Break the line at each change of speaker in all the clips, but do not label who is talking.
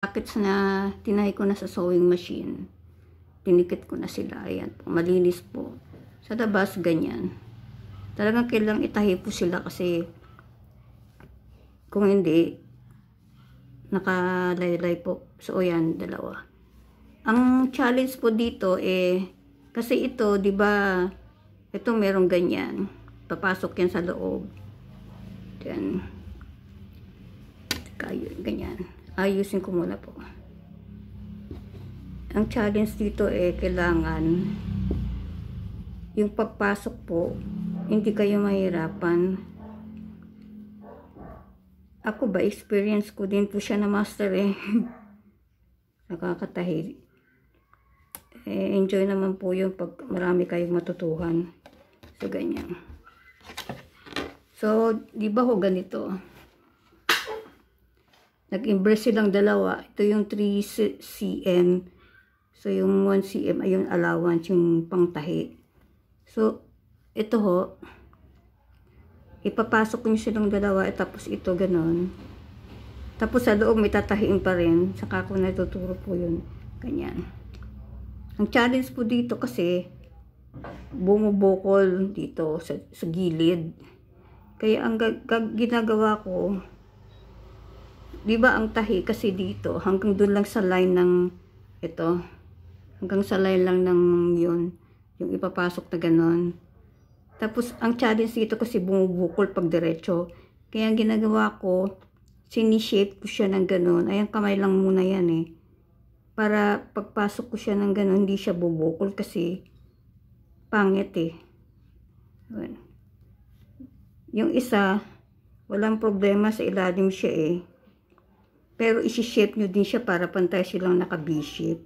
Packets na tinahi ko na sa sewing machine. Tinikit ko na sila. Ayan po, malinis po. Sa labas, ganyan. Talagang kailangang itahi po sila kasi kung hindi, nakalaylay po. So, ayan, dalawa. Ang challenge po dito kasi ito, di ba, ito merong ganyan. Papasok yan sa loob. Yan. Ganyan. Ayusin ko muna po. Ang challenge dito kailangan yung pagpasok po, hindi kayo mahirapan. Ako ba, experience ko din po siya na master nakakatahi. Enjoy naman po yun pag marami kayong matutuhan. So, ganyan. So, di ba ho ganito? Nag-impress silang dalawa. Ito yung 3 cm. So, yung 1 cm ay yung allowance, yung pangtahi. So, ito ho. Ipapasok nyo silang dalawa. Tapos ito, ganon. Tapos sa loob, may tatahiin pa rin. Saka ko natuturo po yun. Ganyan. Ang challenge po dito kasi, bumubukol dito sa gilid. Kaya ang ginagawa ko, di ba ang tahi kasi dito, hanggang doon lang sa line ng ito. Hanggang sa line lang ng yun. Yung ipapasok na ganon. Tapos, ang challenge dito kasi bumubukol pag diretso. Kaya ang ginagawa ko, sinishape ko siya ng ganon. Ayan, kamay lang muna yan Para pagpasok ko siya ng ganon, hindi siya bubukol kasi pangit Yung isa, walang problema sa ilalim siya Pero isi-shape nyo din siya para pantay silang naka-V-shape.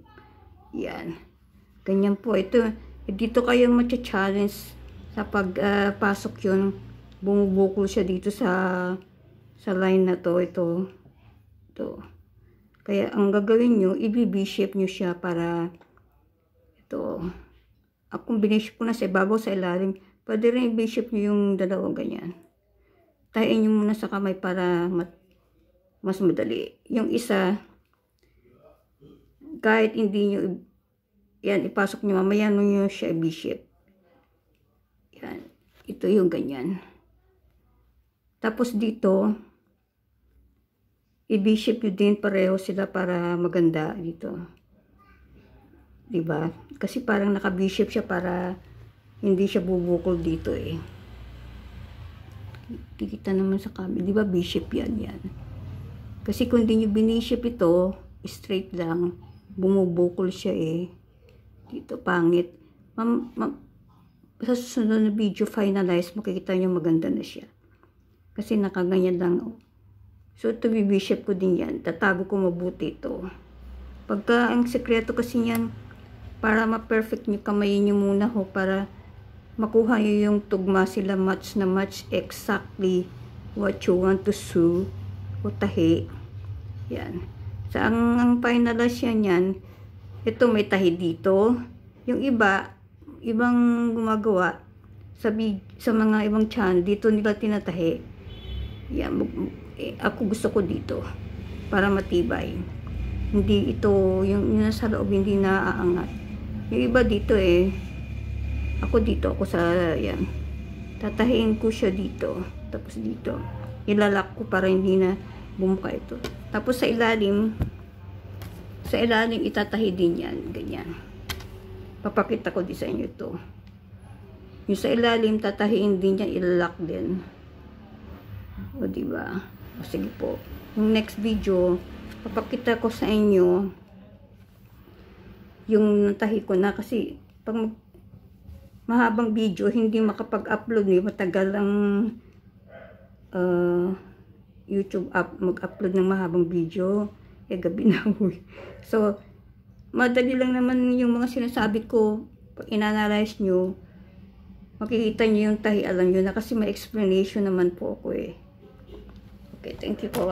Yan. Ganyan po. Ito, dito kayo matcha-challenge sa pagpasok yun. Bumubukol siya dito sa line na to. Ito. Kaya ang gagawin nyo, i-V-shape nyo siya para ito. Kung binishape ko na sa ibabaw sa ilalim, pwede rin i-V-shape nyo yung dalawang ganyan. Tahiin nyo muna sa kamay para mas madali. Yung isa, kahit hindi nyo, yan, ipasok nyo, mamaya nyo siya i-V-shape. Yan. Ito yung ganyan. Tapos dito, i-V-shape nyo din pareho sila para maganda dito. Diba? Kasi parang naka-V-shape siya para hindi siya bubukol dito Kikita naman sa camera. Diba V-shape yan. Kasi kung di nyo binishape ito, straight lang, bumubukol siya Dito, pangit. Sa susunod na video, finalize, makikita nyo maganda na siya. Kasi nakaganyan lang. So, ito bibishape ko din yan. Tatago ko mabuti ito. Pagka, ang sekreto kasi yan, para ma-perfect nyo, kamayin nyo muna para makuha nyo yung tugma sila, match na match exactly what you want to sew o tahi. Yan. So, ang finalize yan, ito may tahi dito. Yung ibang gumagawa sa mga ibang channel, dito nila tinatahi. Yan. Ako gusto ko dito para matibay. Hindi ito, yung nasa loob, hindi naaangat. Yung iba dito ako sa, yan. Tatahiin ko siya dito. Tapos dito. Ilalak ko para hindi na bumuka ito. Tapos sa ilalim itatahi din yan. Ganyan. Papakita ko din sa inyo ito. Yung sa ilalim, tatahiin din yan, ilalak din. O, diba? O, sige po. Yung next video, papakita ko sa inyo yung natahi ko na kasi pag mahabang video, hindi makapag-upload matagal ang YouTube mag-upload ng mahabang video. Gabi na So, madali lang naman yung mga sinasabi ko. Pag in-analyze nyo, makikita nyo yung tahi, alam nyo na kasi may explanation naman po ako Okay, thank you po.